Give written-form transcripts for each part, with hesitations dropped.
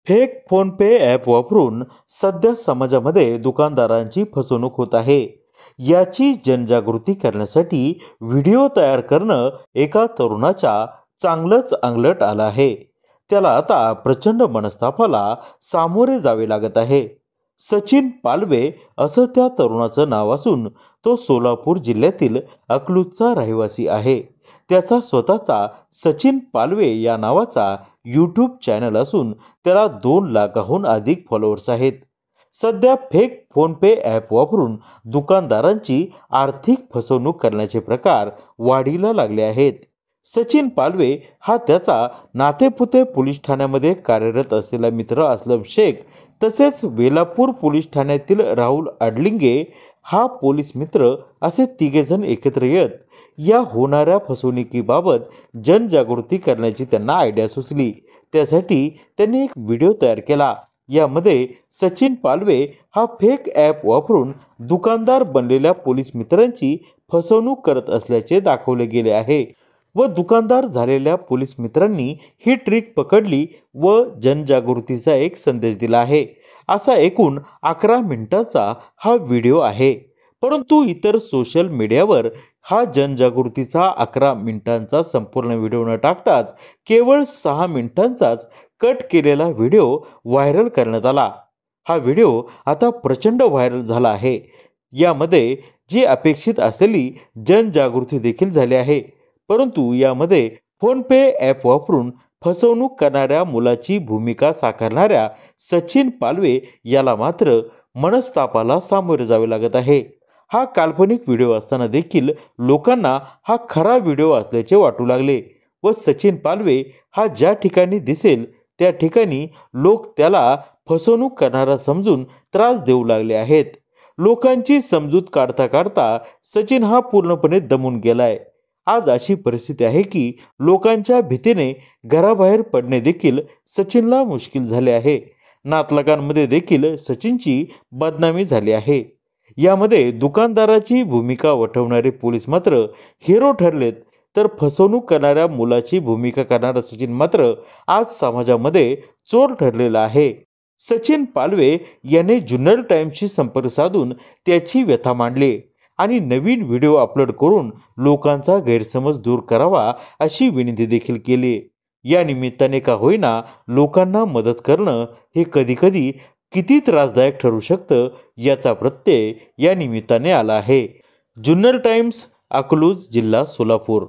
Fake PhonePe app वापरून सध्या समाजामध्ये दुकानदारांची फसवणूक होत आहे। याची जनजागृती करण्यासाठी व्हिडिओ तयार करणं एका तरुणाच्या चांगलंच अंगलट आलं आहे। त्याला आता प्रचंड मनस्तापाला सामोरे जावे लागत आहे। सचिन पालवे असं त्या तरुणाचं नाव असून तो सोलापूर जिल्ह्यातील अकलूजचा रहिवासी आहे। त्याचा स्वतःचा सचिन पालवे या नावाचा यूट्यूब चॅनल असून त्याला 2 लाखाहून अधिक फॉलोअर्स आहेत। सध्या फेक फोनपे ॲप वापरून दुकानदारांची आर्थिक फसवणूक करण्याचे प्रकार वाढीला लागले आहेत। सचिन पालवे हा त्याचा नातेपुते पोलीस ठाण्यामध्ये कार्यरत असलेला मित्र असलम शेख तसेच वेलापूर पोलीस ठाण्यातील राहुल अडलिंगे हा पोलीस मित्र असे तिघेजण एकत्र येत या होणाऱ्या फसवणुकीबाबत जनजागृती करण्याची त्यांना आयडिया सुचली। त्यासाठी त्यांनी एक व्हिडिओ तयार केला। यामध्ये सचिन पालवे हा फेक ॲप वापरून दुकानदार बनलेल्या पोलीस मित्रांची फसवणूक करत असल्याचे दाखवले गेले आहे व दुकानदार झालेल्या पोलीस मित्रांनी ही ट्रिक पकडली व जनजागृतीचा एक संदेश दिला आहे। असा एकूण 11 मिनिटांचा हा व्हिडिओ आहे, परंतु इतर सोशल मीडियावर हा जनजागृतीचा 11 मिनिटांचा संपूर्ण व्हिडिओ न टाकताच केवळ 6 मिनिटांचाच कट केलेला व्हिडिओ व्हायरल करण्यात आला। हा व्हिडिओ आता प्रचंड व्हायरल झाला आहे। यामध्ये जी अपेक्षित असलेली जनजागृती देखील झाली आहे, परंतु यामध्ये फोनपे ॲप वापरून फसवणूक करणाऱ्या मुलाची भूमिका साकारणाऱ्या सचिन पालवे याला मात्र मनस्तापाला सामोरे जावे लागत आहे। हा काल्पनिक व्हिडिओ असताना देखील लोकांना हा खरा व्हिडिओ असल्याचे वाटू लागले व सचिन पालवे हा ज्या ठिकाणी दिसेल त्या ठिकाणी लोक त्याला फसवणूक करणारा समजून त्रास देऊ लागले आहेत। लोकांची समजूत काढता काढता सचिन हा पूर्णपणे दमून गेलाय। आज अशी परिस्थिती आहे की लोकांच्या भीतीने घराबाहेर पडणे देखील सचिनला मुश्किल झाले आहे। नातलगांमध्ये देखील सचिनची बदनामी झाली आहे। यामध्ये दुकानदाराची भूमिका वठवणारे पोलीस मात्र हिरो ठरलेत, तर फसवणूक करणाऱ्या मुलाची भूमिका करणारा सचिन मात्र आज समाजामध्ये चोर ठरलेला आहे। सचिन पालवे याने जुन्नर टाइम्सशी संपर्क साधून त्याची व्यथा मांडली आणि नवीन व्हिडिओ अपलोड करून लोकांचा गैरसमज दूर करावा अशी विनंती देखील केली। या निमित्ताने का होईना लोकांना मदत करणं हे कधीकधी किती त्रासदायक ठरू शकतं याचा प्रत्यय या निमित्ताने आला आहे। जुन्नर टाइम्स, अकलूज, जिल्हा सोलापूर।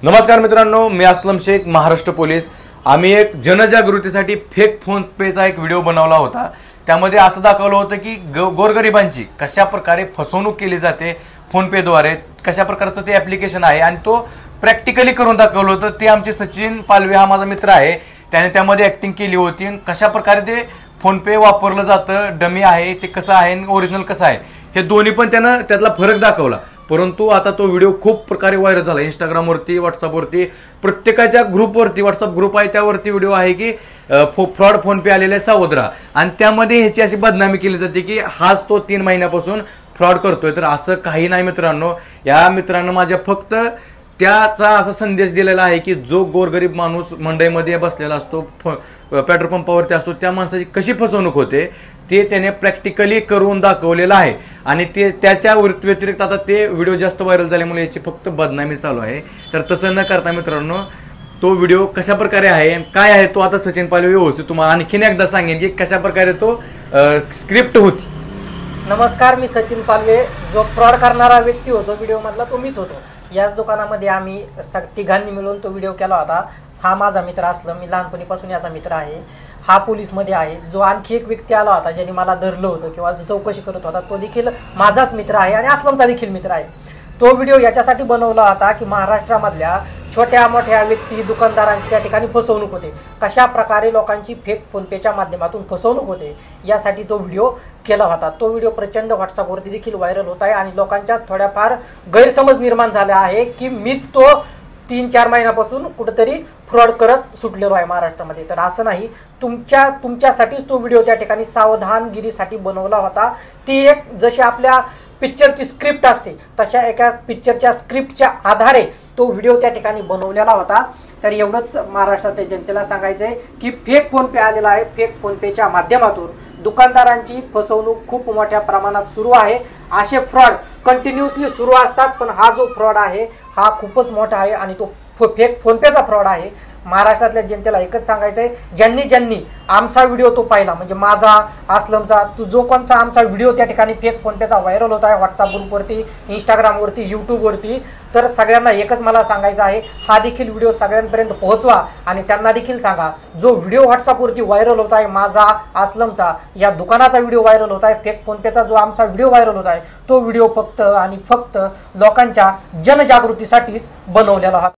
नमस्कार मित्रांनो, मी असलम शेख, महाराष्ट्र पोलीस। आम्ही एक जनजागृतीसाठी फेक फोन पेचा एक व्हिडिओ बनवला होता। त्यामध्ये असं दाखवलं होतं की गोरगरिबांची कशा प्रकारे फसवणूक केली जाते फोन पेद्वारे, कशा प्रकारचं ते ॲप्लिकेशन आहे आणि तो प्रॅक्टिकली करून दाखवलं होतं। ते आमचे सचिन पालवे हा माझा मित्र आहे, त्याने त्यामध्ये ॲक्टिंग केली होती आणि कशा प्रकारे ते फोन पे वापरलं जातं, डमी आहे ते कसं आहे आणि ओरिजिनल कसं आहे हे दोन्ही पण त्यानं त्यातला फरक दाखवला। परंतु आता तो व्हिडिओ खूप प्रकारे व्हायरल झाला। इंस्टाग्रामवरती, व्हॉट्सअपवरती, प्रत्येकाच्या ग्रुपवरती, व्हॉट्सअप ग्रुप आहे त्यावरती व्हिडिओ आहे की फ्रॉड फोन पे आलेला आहे, सावध राहा। आणि त्यामध्ये ह्याची अशी बदनामी केली जाते की हाच तो 3 महिन्यापासून फ्रॉड करतोय। तर असं काही नाही मित्रांनो। या मित्रांनो माझ्या फक्त त्याचा असा संदेश दिलेला आहे की जो गोरगरीब माणूस मंडईमध्ये बसलेला असतो, पेट्रोल पंपावरती असतो, त्या माणसाची कशी फसवणूक होते ते त्याने प्रॅक्टिकली करून दाखवलेलं आहे। आणि ते त्याच्या व्यतिरिक्त आता ते व्हिडिओ जास्त व्हायरल झाल्यामुळे याची फक्त बदनामी चालू आहे। तर तसं न करता मित्रांनो, तो व्हिडिओ कशा प्रकारे आहे काय आहे तो आता सचिन पालवे व्यवस्थित तुम्हाला आणखीन एकदा सांगेन की कशा प्रकारे तो स्क्रिप्ट होती। नमस्कार, मी सचिन पालवे। जो फ्रॉड करणारा व्यक्ती होतो व्हिडिओ मधला तो मीच होतो। याच दुकानामध्ये आम्ही तिघांनी मिळून तो व्हिडिओ केला होता। हा माझा मित्र असलं, मी लहानपणीपासून याचा मित्र आहे। हा पोलीसमध्ये आहे। जो आणखी एक व्यक्ती आला होता ज्याने मला धरलं होतं किंवा चौकशी करत होता तो देखील माझाच मित्र आहे आणि असलमचा देखील मित्र आहे। तो व्हिडिओ याच्यासाठी बनवला होता की महाराष्ट्रामधल्या छोट्या मोठ्या व्यक्ती दुकानदारांची त्या ठिकाणी फसवणूक होते, कशा प्रकारे लोकांची फेक फोनपेच्या माध्यमातून फसवणूक होते यासाठी तो व्हिडिओ केला होता। तो व्हिडिओ प्रचंड व्हॉट्सअपवरती देखील व्हायरल होत आहे आणि लोकांच्या थोड्याफार गैरसमज निर्माण झाला आहे की मीच तो 3-4 महिन्यापासून कुठेतरी फ्रॉड करत सुटलेलो आहे महाराष्ट्रामध्ये। तर असं नाही, तुमच्यासाठीच तो व्हिडिओ त्या ठिकाणी सावधानगिरीसाठी बनवला होता। ती एक जशी आपल्या पिक्चरची स्क्रिप्ट असते तशा एका पिक्चरच्या स्क्रिप्टच्या आधारे तो व्हिडिओ त्या ठिकाणी बनवलेला होता। तर एवढंच महाराष्ट्रातल्या जनतेला सांगायचं आहे की फेक फोनपे आलेला आहे. फेक फोनपेच्या माध्यमातून दुकानदारांची फसवणूक खूप मोठ्या प्रमाणात सुरू आहे. असे फ्रॉड कंटिन्युअसली सुरू असतात, पण हा जो फ्रॉड आहे हा खूपच मोठा आहे आणि तो फेक फोनपेचा फ्रॉड आहे. महाराष्ट्रातल्या जनतेला एकच सांगायचं आहे, ज्यांनी आमचा व्हिडिओ तो पाहिला, म्हणजे माझा, असलमचा, जो कोणचा आमचा व्हिडिओ त्या ठिकाणी फेक फोनपेचा व्हायरल होत आहे व्हॉट्सअप ग्रुपवरती, इंस्टाग्रामवरती, यूट्यूबवरती, तर सगळ्यांना एकच मला सांगायचं आहे, हा देखील व्हिडिओ सगळ्यांपर्यंत पोहोचवा आणि त्यांना देखील सांगा, जो व्हिडिओ व्हॉट्सअपवरती व्हायरल होत आहे माझा, असलमचा, या दुकानाचा व्हिडिओ व्हायरल होत आहे, फेक फोनपेचा जो आमचा व्हिडिओ व्हायरल होत आहे तो व्हिडिओ फक्त आणि फक्त लोकांच्या जनजागृतीसाठीच बनवलेला हा